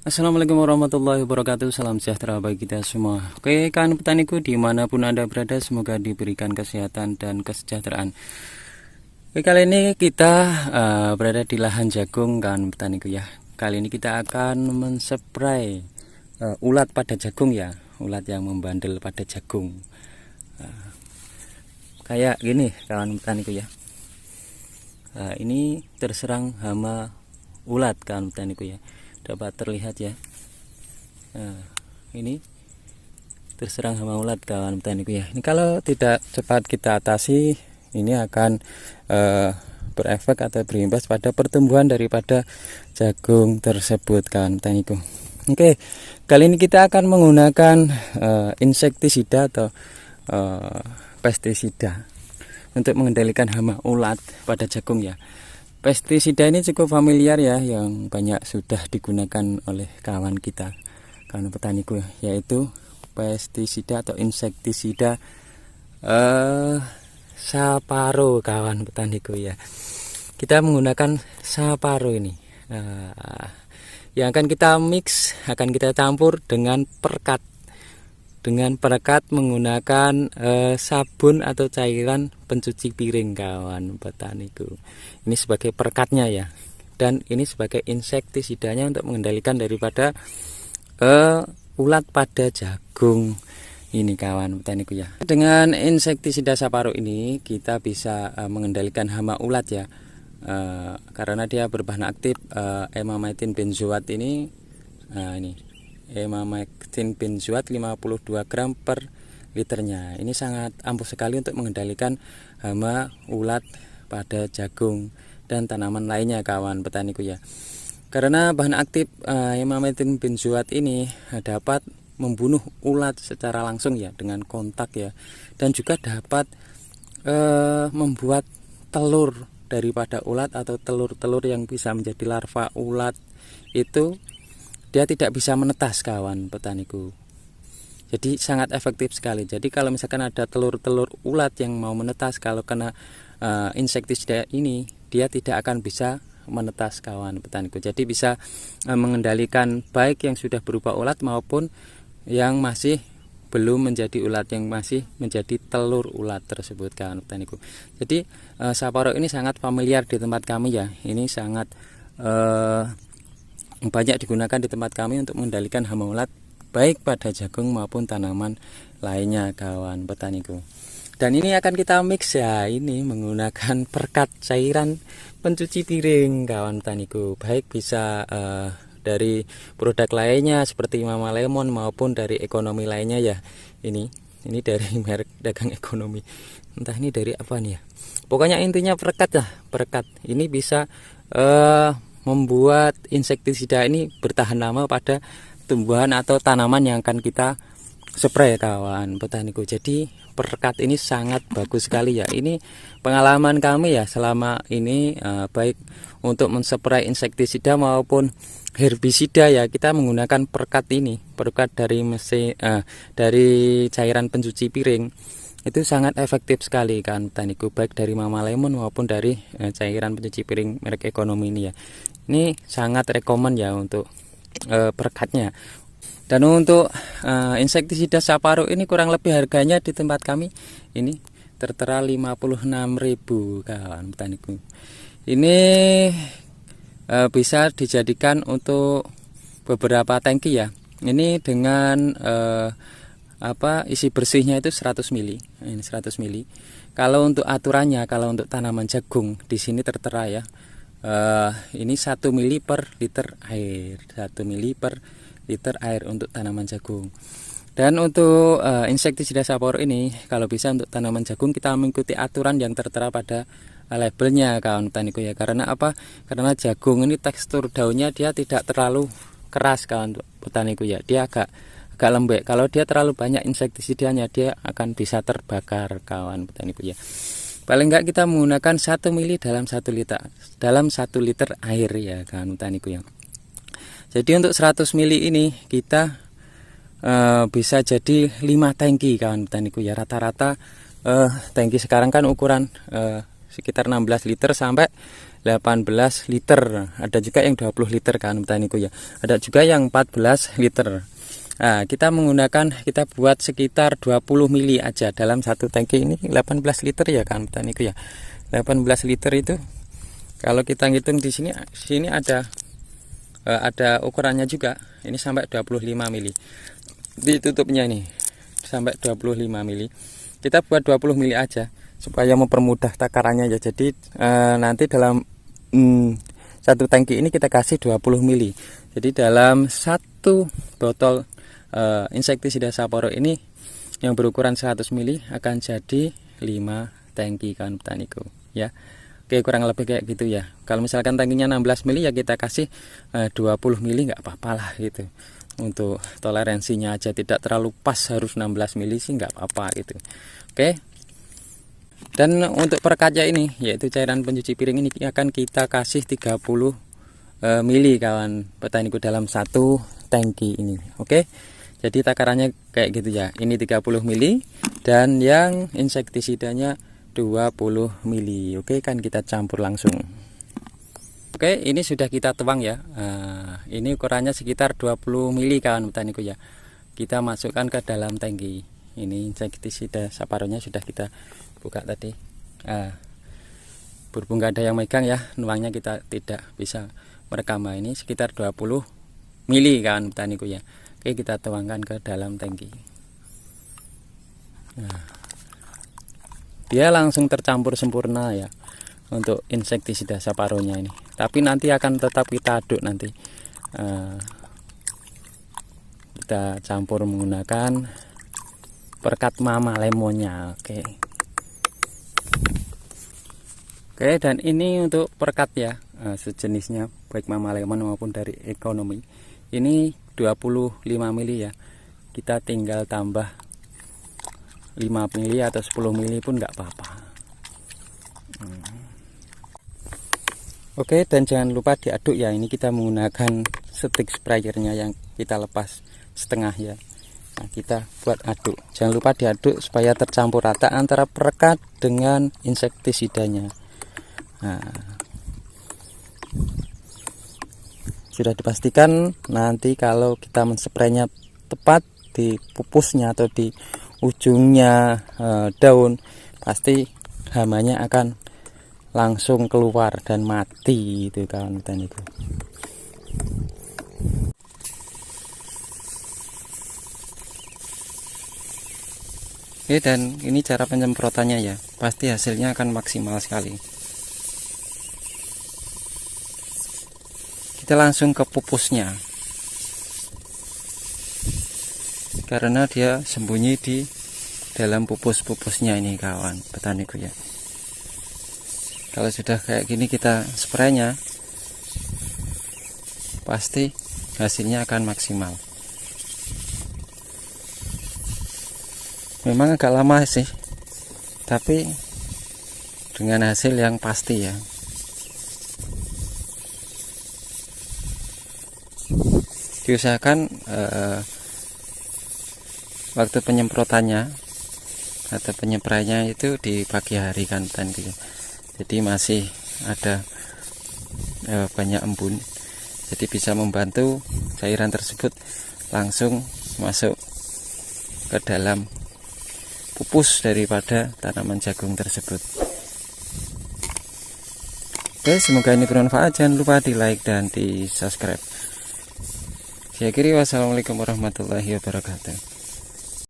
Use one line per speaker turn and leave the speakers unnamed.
Assalamualaikum warahmatullahi wabarakatuh. Salam sejahtera bagi kita semua. Oke, kawan petaniku dimanapun Anda berada, semoga diberikan kesehatan dan kesejahteraan. Oke, kali ini kita berada di lahan jagung, kawan petaniku ya. Kali ini kita akan menspray ulat pada jagung ya, ulat yang membandel pada jagung. Kayak gini, kawan petaniku ya. Ini terserang hama ulat, kawan petaniku ya. Dapat terlihat ya. Nah, ini terserang hama ulat, kawan petaniku ya. Ini kalau tidak cepat kita atasi, ini akan berefek atau berimbas pada pertumbuhan daripada jagung tersebut, kawan petaniku. Oke, kali ini kita akan menggunakan insektisida atau pestisida untuk mengendalikan hama ulat pada jagung ya. Pestisida ini cukup familiar ya, yang banyak sudah digunakan oleh kawan kita, kawan petaniku, yaitu pestisida atau insektisida Saparo, kawan petaniku ya. Kita menggunakan Saparo ini, yang akan kita mix, akan kita campur dengan perekat. Dengan perekat menggunakan sabun atau cairan pencuci piring, kawan petaniku. Ini sebagai perekatnya ya, dan ini sebagai insektisidanya untuk mengendalikan daripada ulat pada jagung ini, kawan petaniku ya. Dengan insektisida Saparo ini kita bisa mengendalikan hama ulat ya, karena dia berbahan aktif emamectin benzoat ini. Ini emamectin benzoat 52 gram per liternya. Ini sangat ampuh sekali untuk mengendalikan hama ulat pada jagung dan tanaman lainnya, kawan petaniku ya. Karena bahan aktif emamectin benzoat ini dapat membunuh ulat secara langsung ya, dengan kontak ya, dan juga dapat membuat telur daripada ulat atau telur-telur yang bisa menjadi larva ulat itu dia tidak bisa menetas, kawan petaniku. Jadi sangat efektif sekali. Jadi kalau misalkan ada telur-telur ulat yang mau menetas, kalau kena insektisida ini, dia tidak akan bisa menetas, kawan petaniku. Jadi bisa mengendalikan baik yang sudah berupa ulat maupun yang masih belum menjadi ulat, yang masih menjadi telur ulat tersebut, kawan petaniku. Jadi Saparo ini sangat familiar di tempat kami ya. Ini sangat banyak digunakan di tempat kami untuk mengendalikan hama ulat baik pada jagung maupun tanaman lainnya, kawan petaniku. Dan ini akan kita mix ya, ini menggunakan perekat cairan pencuci piring, kawan petaniku. Baik bisa dari produk lainnya seperti Mama Lemon maupun dari ekonomi lainnya ya. Ini dari merek dagang ekonomi. Entah ini dari apa nih ya. Pokoknya intinya perekat ya, perekat. Ini bisa membuat insektisida ini bertahan lama pada tumbuhan atau tanaman yang akan kita spray, kawan petaniku. Jadi perekat ini sangat bagus sekali ya. Ini pengalaman kami ya selama ini, baik untuk menspray insektisida maupun herbisida ya, kita menggunakan perekat ini, perekat dari mesin dari cairan pencuci piring. Itu sangat efektif sekali, kan petaniku, baik dari Mama Lemon maupun dari cairan pencuci piring merek ekonomi ini ya. Ini sangat rekomen ya untuk perekatnya. Dan untuk insektisida Saparo ini kurang lebih harganya di tempat kami ini tertera 56.000, kawan petaniku. Ini bisa dijadikan untuk beberapa tangki ya. Ini dengan isi bersihnya itu 100 mili. Ini 100 mili. Kalau untuk aturannya, kalau untuk tanaman jagung di sini tertera ya. Ini 1 mili per liter air. 1 mili per liter air untuk tanaman jagung. Dan untuk insektisida Saparo ini kalau bisa untuk tanaman jagung kita mengikuti aturan yang tertera pada labelnya, kawan petaniku ya. Karena apa? Karena jagung ini tekstur daunnya dia tidak terlalu keras, kawan petaniku ya. Dia agak lembek. Kalau dia terlalu banyak insektisidanya, dia akan bisa terbakar, kawan petaniku ya. Paling enggak kita menggunakan 1 mili dalam 1 liter air ya, kawan petaniku ya. Jadi untuk 100 mili ini kita bisa jadi 5 tangki, kawan petaniku ya. Rata-rata tangki sekarang kan ukuran sekitar 16 liter sampai 18 liter, ada juga yang 20 liter kan petaniku ya, ada juga yang 14 liter. Nah, kita buat sekitar 20 mili aja dalam satu tangki ini. 18 liter ya kan petaniku ya, 18 liter itu kalau kita ngitung di sini ada ukurannya juga, ini sampai 25 mili ditutupnya ini sampai 25 mili. Kita buat 20 mili aja supaya mempermudah takarannya ya. Jadi nanti dalam satu tangki ini kita kasih 20 mili. Jadi dalam satu botol insektisida Sapporo ini yang berukuran 100 mili akan jadi 5 tangki kan petaniku ya. Oke, kurang lebih kayak gitu ya. Kalau misalkan tangkinya 16 mili ya kita kasih 20 mili nggak apa-apa lah gitu. Untuk toleransinya aja, tidak terlalu pas harus 16 mili sih nggak apa-apa gitu. Oke. Dan untuk perekatnya ini yaitu cairan pencuci piring ini akan kita kasih 30 mili kawan petaniku dalam satu tangki ini. Oke. Jadi takarannya kayak gitu ya. Ini 30 mili dan yang insektisidanya 20 mili. Oke, kan kita campur langsung. Oke, ini sudah kita tuang ya. Ini ukurannya sekitar 20 mili kawan petaniku ya. Kita masukkan ke dalam tangki. Ini insektisida Sapparonya sudah kita buka tadi. Berhubung gak ada yang megang ya, nuangnya kita tidak bisa merekam. Ini sekitar 20 mili kawan petaniku ya. Oke, kita tuangkan ke dalam tangki. Dia langsung tercampur sempurna ya untuk insektisida Sapparonya ini. Tapi nanti akan tetap kita aduk nanti. Kita campur menggunakan perekat Mama Lemonnya. Oke. Oke, dan ini untuk perekat ya, sejenisnya baik Mama Lemon maupun dari ekonomi. Ini 25 mili ya. Kita tinggal tambah 5 mili atau 10 mili pun nggak apa-apa. Oke, dan jangan lupa diaduk ya. Ini kita menggunakan stick sprayernya yang kita lepas setengah ya. Nah, kita buat aduk. Jangan lupa diaduk supaya tercampur rata antara perekat dengan insektisidanya. Nah, sudah dipastikan nanti kalau kita menspraynya tepat di pupusnya atau di ujungnya daun, pasti hamanya akan langsung keluar dan mati itu kawan petaniku. Oke, dan ini cara penyemprotannya ya, pasti hasilnya akan maksimal sekali. Kita langsung ke pupusnya karena dia sembunyi di dalam pupusnya ini kawan petaniku ya. Kalau sudah kayak gini kita spraynya, pasti hasilnya akan maksimal. Memang agak lama sih, tapi dengan hasil yang pasti ya. Diusahakan waktu penyemprotannya atau penyempraiannya itu di pagi hari kan petaniku. Jadi masih ada banyak embun, jadi bisa membantu cairan tersebut langsung masuk ke dalam pupus daripada tanaman jagung tersebut. Oke, semoga ini bermanfaat. Jangan lupa di like dan di subscribe. Saya kiri, wassalamualaikum warahmatullahi wabarakatuh.